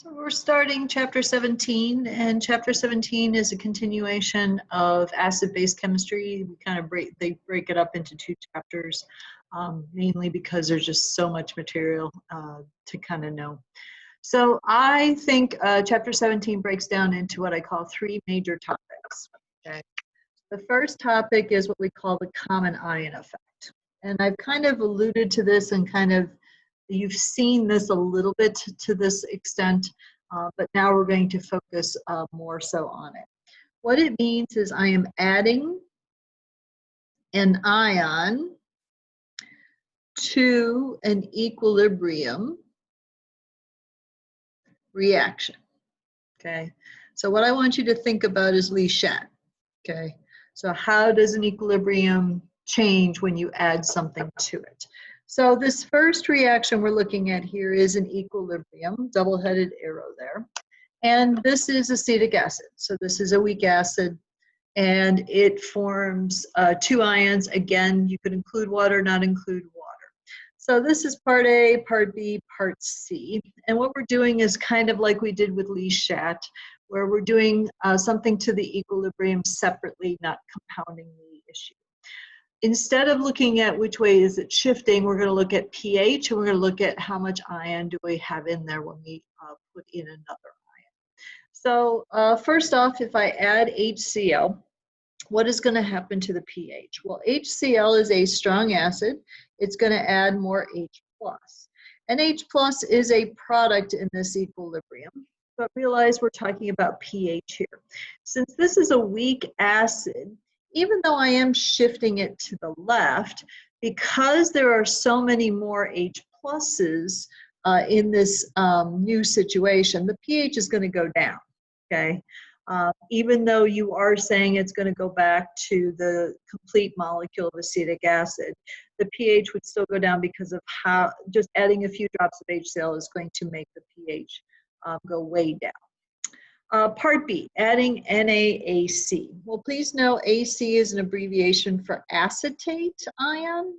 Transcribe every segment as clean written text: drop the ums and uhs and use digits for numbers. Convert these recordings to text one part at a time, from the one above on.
So we're starting chapter 17, and chapter 17 is a continuation of acid-base chemistry. They break it up into two chapters, mainly because there's just so much material to kind of know. So I think chapter 17 breaks down into what I call three major topics. Okay. The first topic is what we call the common ion effect. And I've kind of alluded to this and you've seen this a little bit to this extent, but now we're going to focus more so on it. What it means is I am adding an ion to an equilibrium reaction, okay? So what I want you to think about is Le Chat, okay? So how does an equilibrium change when you add something to it? So this first reaction we're looking at here is an equilibrium, double-headed arrow there. And this is acetic acid. So this is a weak acid, and it forms two ions. Again, you could include water, not include water. So this is part A, part B, part C. And what we're doing is kind of like we did with Le Chat, where we're doing something to the equilibrium separately, not compounding the issue. Instead of looking at which way is it shifting, we're going to look at pH, and we're going to look at how much ion do we have in there when we put in another ion. So first off, if I add HCl, what is going to happen to the pH? Well, HCl is a strong acid. It's going to add more H+. And H+ is a product in this equilibrium. But realize we're talking about pH here. Since this is a weak acid, even though I am shifting it to the left, because there are so many more H pluses in this new situation, the pH is going to go down, okay? Even though you are saying it's going to go back to the complete molecule of acetic acid, the pH would still go down because of how just adding a few drops of HCl is going to make the pH go way down. Part B, adding NaAC. Well, please know AC is an abbreviation for acetate ion,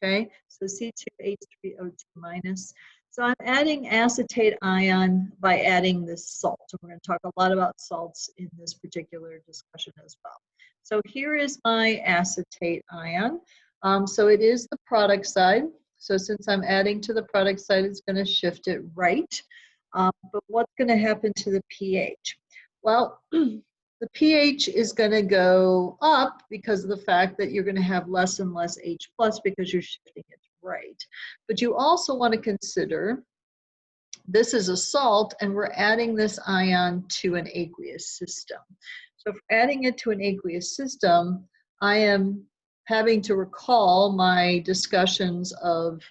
okay? So C2H3O2 minus. So I'm adding acetate ion by adding this salt. And we're going to talk a lot about salts in this particular discussion as well. So here is my acetate ion. So it is the product side. So since I'm adding to the product side, it's going to shift it right. But what's going to happen to the pH? Well, the pH is going to go up because of the fact that you're going to have less and less H+ because you're shifting it right. But you also want to consider this is a salt, and we're adding this ion to an aqueous system. So if adding it to an aqueous system, I am having to recall my discussions of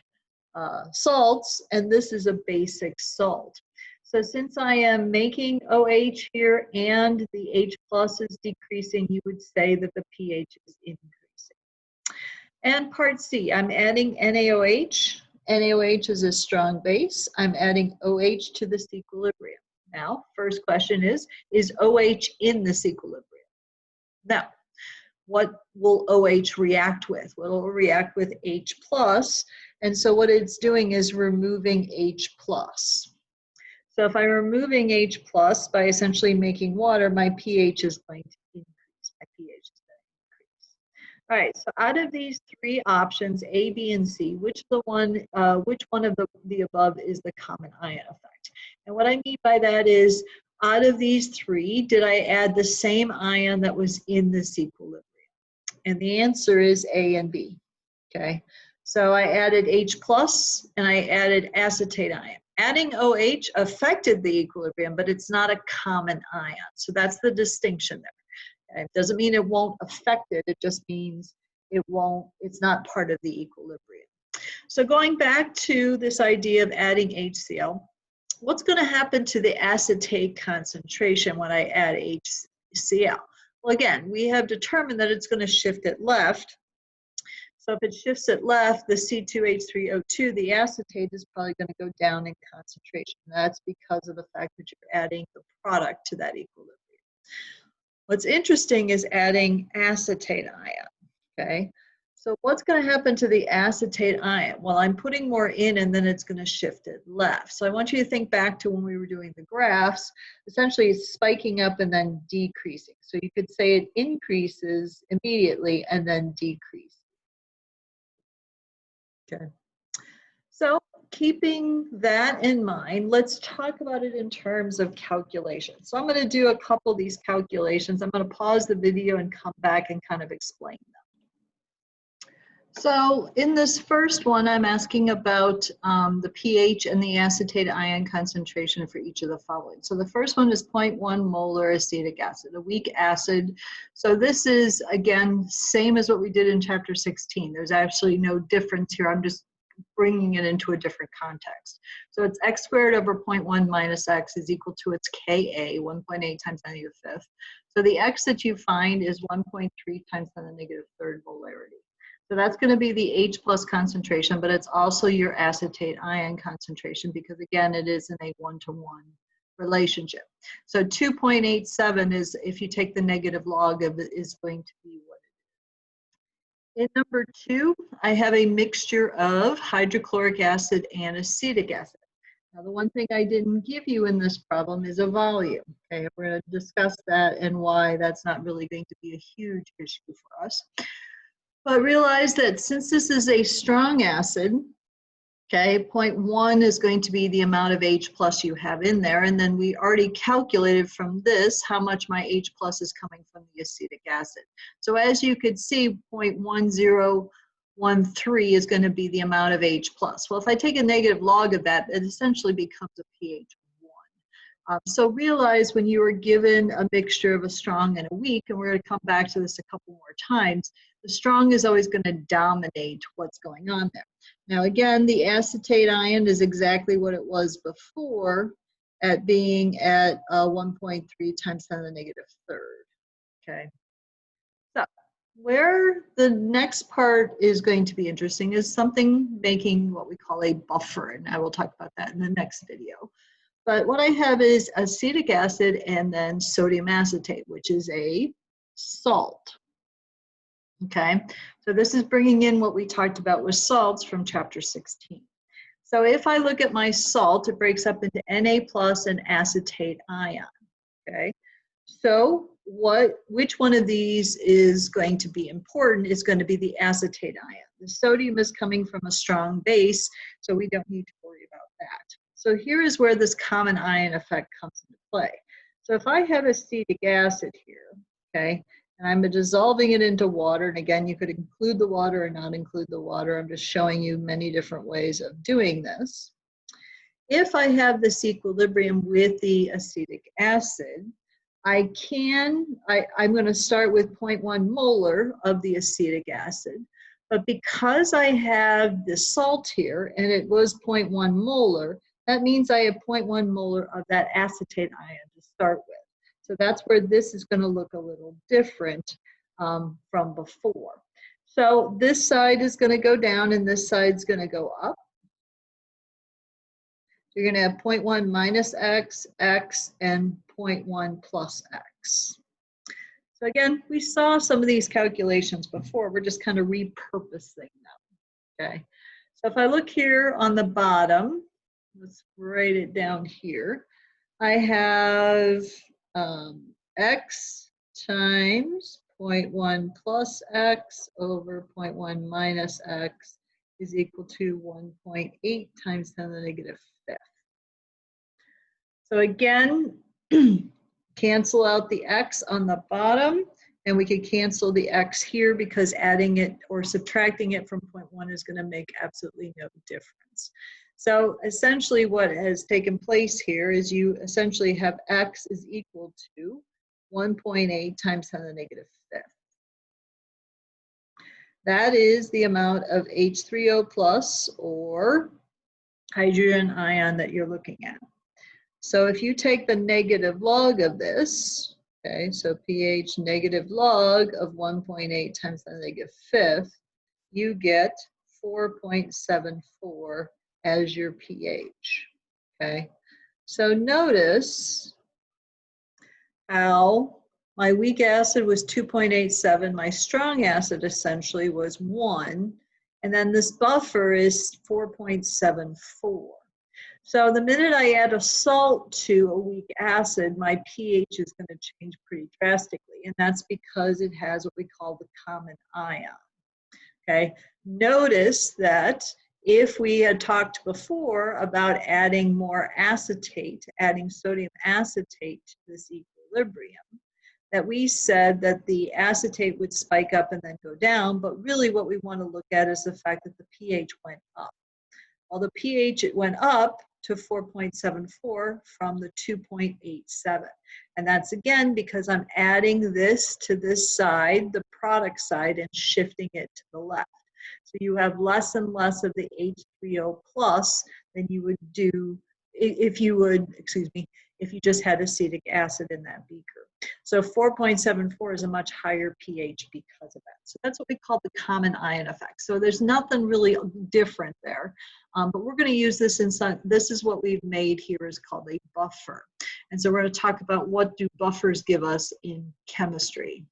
salts, and this is a basic salt. So since I am making OH here and the H+ is decreasing, you would say that the pH is increasing. And part C, I'm adding NaOH. NaOH is a strong base. I'm adding OH to this equilibrium. Now, first question is OH in this equilibrium? Now, what will OH react with? Well, it will react with H+. And so what it's doing is removing H+. So if I'm removing H+ by essentially making water, my pH is going to increase. My pH is going to increase. All right, so out of these three options, A, B, and C, which one of the above is the common ion effect? And what I mean by that is, out of these three, did I add the same ion that was in this equilibrium? And the answer is A and B, okay? So I added H+ and I added acetate ion. Adding OH affected the equilibrium, but it's not a common ion. So that's the distinction there. It doesn't mean it won't affect it. It just means it's not part of the equilibrium. So going back to this idea of adding HCl, what's going to happen to the acetate concentration when I add HCl? Well, again, we have determined that it's going to shift it left. So if it shifts it left, the C2H3O2, the acetate, is probably going to go down in concentration. That's because of the fact that you're adding the product to that equilibrium. What's interesting is adding acetate ion, okay? So what's going to happen to the acetate ion? Well, I'm putting more in and then it's going to shift it left. So I want you to think back to when we were doing the graphs. Essentially, it's spiking up and then decreasing. So you could say it increases immediately and then decreases. Okay. So keeping that in mind, let's talk about it in terms of calculations. So I'm going to do a couple of these calculations. I'm going to pause the video and come back and kind of explain them. So in this first one, I'm asking about the pH and the acetate ion concentration for each of the following. So the first one is 0.1 molar acetic acid, a weak acid. So this is, again, same as what we did in chapter 16. There's actually no difference here. I'm just bringing it into a different context. So it's x squared over 0.1 minus x is equal to its Ka, 1.8 times 10 to the 5th. So the x that you find is 1.3 times 10 to the negative third molarity. So that's going to be the H plus concentration, but it's also your acetate ion concentration because, again, it is in a one-to-one relationship. So 2.87 is, if you take the negative log of it, is going to be what it is. In number 2, I have a mixture of hydrochloric acid and acetic acid. Now, the one thing I didn't give you in this problem is a volume. Okay, we're going to discuss that and why that's not really going to be a huge issue for us. But realize that since this is a strong acid, okay, 0.1 is going to be the amount of H plus you have in there. And then we already calculated from this how much my H plus is coming from the acetic acid. So as you could see, 0.1013 is going to be the amount of H plus. Well, if I take a negative log of that, it essentially becomes a pH 1. So realize when you are given a mixture of a strong and a weak, and we're going to come back to this a couple more times, the strong is always going to dominate what's going on there. Now again, the acetate ion is exactly what it was before at being at 1.3 times 10 to the negative third. Okay. So where the next part is going to be interesting is something making what we call a buffer, and I will talk about that in the next video. But what I have is acetic acid and then sodium acetate, which is a salt. Okay, so this is bringing in what we talked about with salts from chapter 16. So if I look at my salt, it breaks up into Na plus and acetate ion. Okay, so which one of these is going to be important is going to be the acetate ion. The sodium is coming from a strong base, so we don't need to worry about that. So here is where this common ion effect comes into play. So if I have acetic acid here, okay, and I'm dissolving it into water, and again, you could include the water or not include the water. I'm just showing you many different ways of doing this. If I have this equilibrium with the acetic acid, I'm going to start with 0.1 molar of the acetic acid, but because I have the salt here and it was 0.1 molar, that means I have 0.1 molar of that acetate ion to start with. So that's where this is going to look a little different from before. So this side is going to go down and this side is going to go up. You're going to have 0.1 minus x, x, and 0.1 plus x. So again, we saw some of these calculations before. We're just kind of repurposing them. Okay. So if I look here on the bottom, let's write it down here. I have x times 0.1 plus x over 0.1 minus x is equal to 1.8 times 10 to the negative fifth. So again, cancel out the x on the bottom, and we could cancel the x here because adding it or subtracting it from 0.1 is going to make absolutely no difference. So essentially what has taken place here is you essentially have x is equal to 1.8 times 10 to the negative fifth. That is the amount of H3O plus or hydrogen ion that you're looking at. So if you take the negative log of this, okay, so pH negative log of 1.8 times 10 to the negative fifth, you get 4.74 as your pH, okay? So notice how My weak acid was 2.87. My strong acid essentially was 1. And then this buffer is 4.74. So the minute I add a salt to a weak acid, my pH is going to change pretty drastically. And that's because it has what we call the common ion. Okay, notice that if we had talked before about adding more acetate, adding sodium acetate to this equilibrium, that we said that the acetate would spike up and then go down, but really what we want to look at is the fact that the pH went up. Well, the pH, it went up to 4.74 from the 2.87. And that's again because I'm adding this to this side, the product side, and shifting it to the left. So you have less and less of the H3O plus than you would do if you would, excuse me, if you just had acetic acid in that beaker. So 4.74 is a much higher pH because of that. So that's what we call the common ion effect. So there's nothing really different there. But we're going to use this in some, this is what we've made here is called a buffer. And so we're going to talk about what do buffers give us in chemistry.